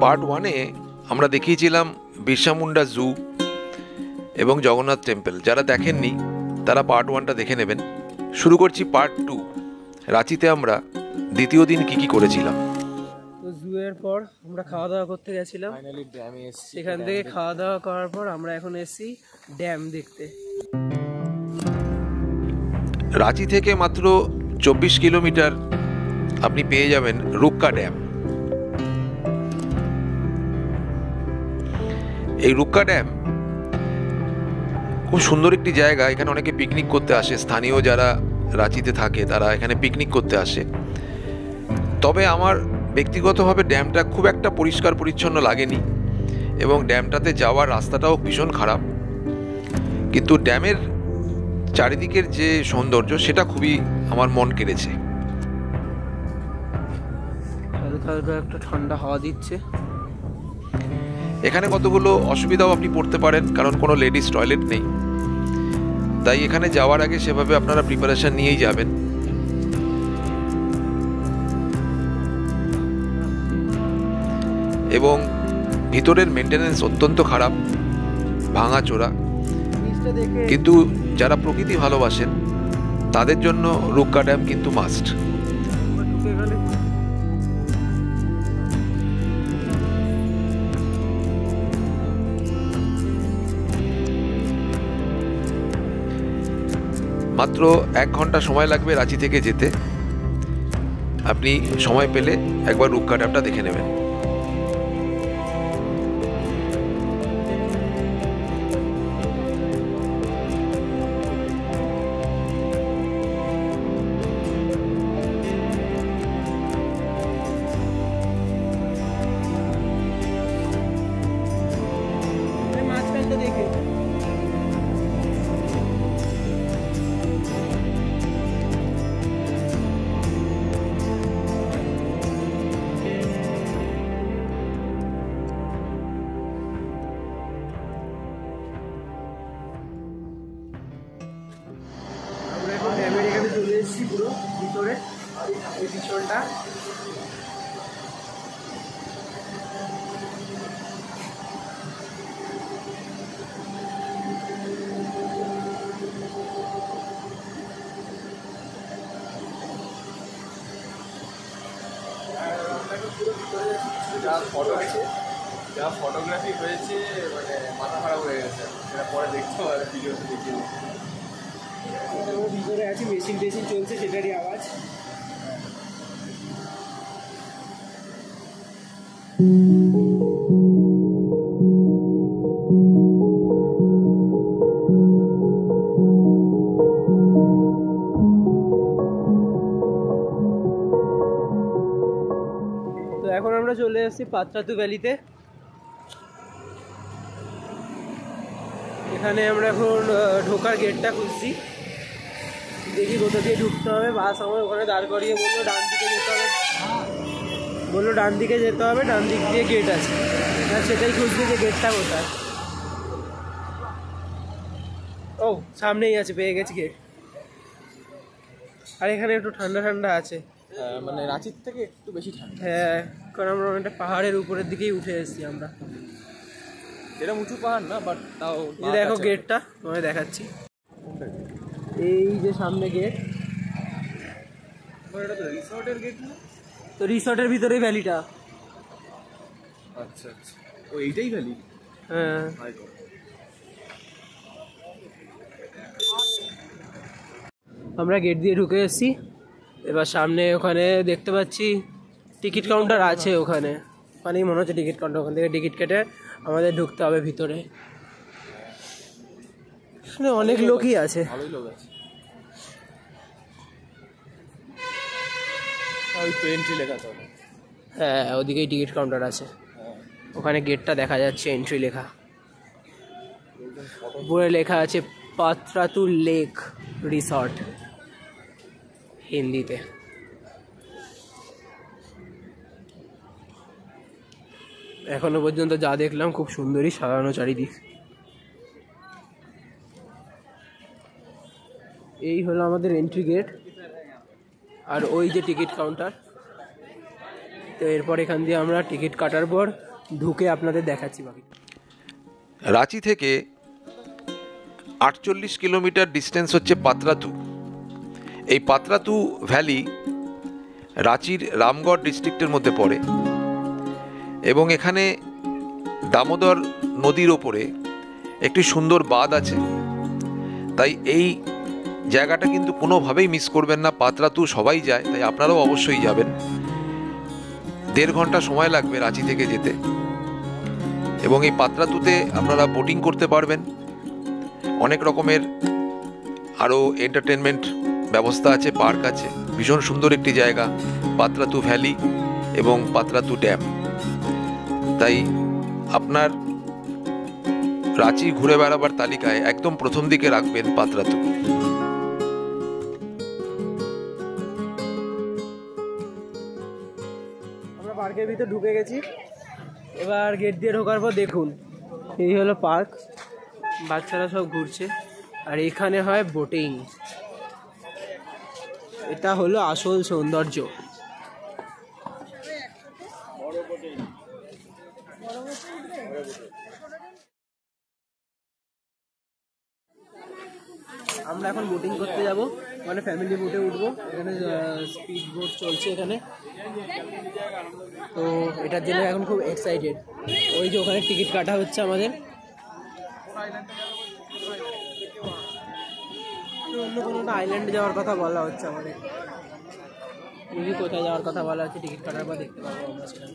Part 1-এ আমরা দেখিয়েছিলাম বিরসা মুন্ডা জু এবং জগন্নাথ টেম্পল। যারা দেখেননি তারা পার্ট 1টা দেখে নেবেন। শুরু করছি পার্ট 2। রাঁচিতে আমরা দ্বিতীয় দিন কি কি করেছিলাম। তো জুয়ের পর আমরা খাওয়া দাওয়া করতে গেছিলাম, ফাইনালি ড্যামে এসেছি। সেখান থেকে খাওয়া দাওয়া করার পর আমরা এখন এসেছি ড্যাম দেখতে। রাঁচি থেকে মাত্র 24 কিলোমিটার আপনি পেয়ে যাবেন রুক্কা ড্যাম। এই রুক্কা ড্যাম খুব সুন্দর একটি জায়গা। এখানে অনেকে পিকনিক করতে আসে, স্থানীয় যারা রাঁচিতে থাকে তারা এখানে পিকনিক করতে আসে। তবে আমার ব্যক্তিগতভাবে ড্যামটা খুব একটা পরিষ্কার পরিচ্ছন্ন লাগেনি এবং ড্যামটাতে যাওয়ার রাস্তাটাও ভীষণ খারাপ, কিন্তু ড্যামের চারিদিকের যে সৌন্দর্য সেটা খুবই আমার মন কেড়েছে। হালকা হালকা একটা ঠান্ডা হাওয়া দিচ্ছে। এখানে কতগুলো অসুবিধাও আপনি পড়তে পারেন, কারণ কোনো লেডিস টয়লেট নেই, তাই এখানে যাওয়ার আগে সেভাবে আপনারা প্রিপারেশন নিয়েই যাবেন। এবং ভিতরের মেনটেনেন্স অত্যন্ত খারাপ, ভাঙাচোরা, কিন্তু যারা প্রকৃতি ভালোবাসেন তাদের জন্য রুক্কা ড্যাম কিন্তু মাস্ট। মাত্র 1 ঘন্টা সময় লাগবে রাঁচি থেকে যেতে। আপনি সময় পেলে একবার রুক্কা ড্যামটা দেখে নেবেন। পুরো ভিতরে এই পিছনটা যা ফটো আছে, যা ফটোগ্রাফি হয়েছে, মানে মাথা খারাপ হয়ে গেছে। সেটা পরে দেখতে হবে, ভিডিওতে দেখিয়ে। ভিতরে আছে, মেশিন টেশিন চলছে, সেটারই আওয়াজ। তো এখন আমরা চলে এসেছি পাত্রাতু ভ্যালিতে। এখানে আমরা এখন ঢোকার গেটটা খুঁজছি, দেখি কোথা দিয়ে ঢুকতে হবে। বাস আমার ওখানে দাঁড় করিয়ে বললো ডান দিকে যেতে হবে, ডান দিকে যেতে হবে, ডান দিক দিয়ে গেট আছে। সেটাই খুঁজছি যে গেটটা কোথায়। ও সামনেই আছে, পেয়ে গেছি গেট। আর এখানে একটু ঠান্ডা ঠান্ডা আছে, মানে রাঁচির থেকে একটু বেশি ঠান্ডা। হ্যাঁ, কারণ আমরা অনেকটা পাহাড়ের উপরের দিকেই উঠে এসেছি আমরা। এটা উঁচু পাহাড় না, বাট তাও দেখো গেটটা তোমায় দেখাচ্ছি। এই যে সামনে গেট, এটা তো রিসর্টের গেট না? তো রিসর্টের ভিতরেই ভ্যালিটা। আচ্ছা আচ্ছা, ও এইটাই ভ্যালি? হ্যাঁ, আমরা গেট দিয়ে ঢুকে এসেছি। এবার সামনে ওখানে দেখতে পাচ্ছি টিকিট কাউন্টার আছে, ওখানেই মনে হচ্ছে টিকিট কাউন্টার। ওখান থেকে টিকিট কেটে আমাদের ঢুকতে হবে ভিতরে। এখানে অনেক লোকই আছে, ভালোই লোক আছে। ওই তো এন্ট্রি লেখা তো। হ্যাঁ, ওদিকেই টিকিট কাউন্টার আছে। ওখানে গেটটা দেখা যাচ্ছে, এন্ট্রি লেখা। উপরে লেখা আছে পাত্রাতু লেক রিসর্ট হিন্দিতে। এখনো পর্যন্ত যা দেখলাম খুব সুন্দরই সাজানো চারিদিক। এই হলো আমাদের এন্ট্রি গেট, আর ওই যে টিকিট কাউন্টার। তো এরপর এখান দিয়ে আমরা টিকিট কাটার পর ঢুকে আপনাদের দেখাচ্ছি বাকি। রাঁচি থেকে 48 কিলোমিটার ডিস্টেন্স হচ্ছে পাতরাতু। এই পাতরাতু ভ্যালি রাঁচির রামগড় ডিস্ট্রিক্টের মধ্যে পড়ে এবং এখানে দামোদর নদীর ওপরে একটি সুন্দর বাঁধ আছে। তাই এই জায়গাটা কিন্তু কোনোভাবেই মিস করবেন না। পাতরাতু সবাই যায়, তাই আপনারাও অবশ্যই যাবেন। 1.5 ঘন্টা সময় লাগবে রাঁচি থেকে যেতে এবং এই পাতরাতুতে আপনারা বোটিং করতে পারবেন। অনেক রকমের আরও এন্টারটেনমেন্ট ব্যবস্থা আছে, পার্ক আছে। ভীষণ সুন্দর একটি জায়গা পাতরাতু ভ্যালি এবং পাতরাতু ড্যাম। তাই আপনার রাঁচি ঘুরে বেড়াবার তালিকায় একদম প্রথম দিকে রাখবেন পাতরাতু। আমরা পার্কের ভিতর ঢুকে গেছি। এবার গেট দিয়ে ঢোকার পর দেখুন, এই হলো পার্ক, বাচ্চারা সব ঘুরছে আর এখানে হয় বোটিং। এটা হলো আসল সৌন্দর্য। আমরা এখন বোটিং করতে যাব, মানে ফ্যামিলি বোটে উঠবো। এখানে স্পিড বোট চলছে এখানে, তো এটার জন্য এখন খুব এক্সাইটেড। ওই যে ওখানে টিকিট কাটা হচ্ছে আমাদের। অন্য কোনো আইল্যান্ডে যাওয়ার কথা বলা হচ্ছে আমাদের। যদি কোথায় যাওয়ার কথা বলা হচ্ছে, টিকিট কাটার পর দেখতে পাবো আমরা সেখানে।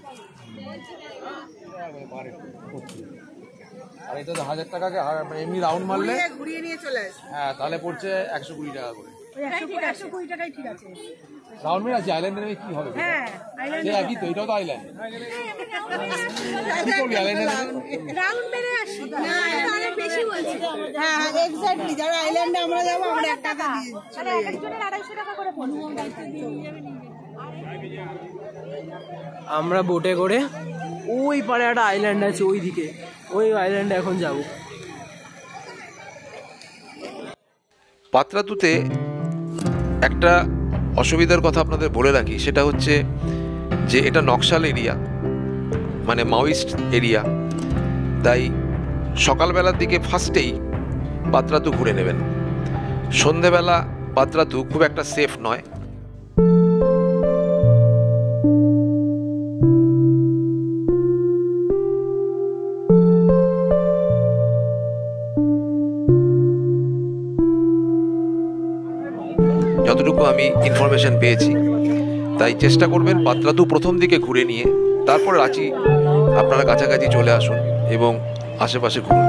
আর এটা তো 1000 টাকাকে এমনি রাউন্ড মারলে ঘুরিয়ে নিয়ে চলে আসে। হ্যাঁ, তাহলে পড়ছে 120 টাকা করে। ওই 120 টাকাই ঠিক আছে। রাউন্ড মেরে আছে আইল্যান্ডে নেমে কি হবে? হ্যাঁ, আইল্যান্ড সে একই তো, এটাও তো আইল্যান্ড। কি করবি আইল্যান্ডে নেমে? রাউন্ড মেরে আসি। না, এটা অনেক বেশি বলছি। হ্যাঁ, এক্স্যাক্টলি। যারা আইল্যান্ডে আমরা যাবো, আমরা 1 টাকা দিয়ে। মানে একজনের 250 টাকা করে পড়বে। আমরা বোটে করে ওই পারে একটা আইল্যান্ড আছে, ওই দিকে, ওই আইল্যান্ডে এখন যাব। পাতরাতুতে একটা অসুবিধার কথা আপনাদের বলে রাখি, সেটা হচ্ছে যে এটা নকশাল এরিয়া, মানে মাওয়িস্ট এরিয়া। তাই সকালবেলার দিকে ফার্স্টেই পাতরাতু ঘুরে নেবেন। সন্ধেবেলা পাতরাতু খুব একটা সেফ নয়। যতটুকু আমি ইনফরমেশন পেয়েছি, তাই চেষ্টা করবেন পাতরাতু প্রথম দিকে ঘুরে নিয়ে তারপর রাঁচি আপনারা কাছাকাছি চলে আসুন এবং আশেপাশে ঘুরুন।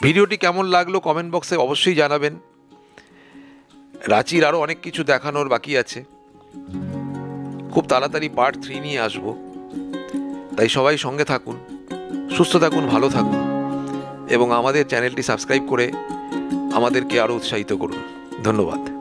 ভিডিওটি কেমন লাগলো কমেন্ট বক্সে অবশ্যই জানাবেন। রাঁচির আরও অনেক কিছু দেখানোর বাকি আছে, খুব তাড়াতাড়ি পার্ট 3 নিয়ে আসব। তাই সবাই সঙ্গে থাকুন, সুস্থ থাকুন, ভালো থাকুন এবং আমাদের চ্যানেলটি সাবস্ক্রাইব করে আমাদেরকে আরও উৎসাহিত করুন। ধন্যবাদ।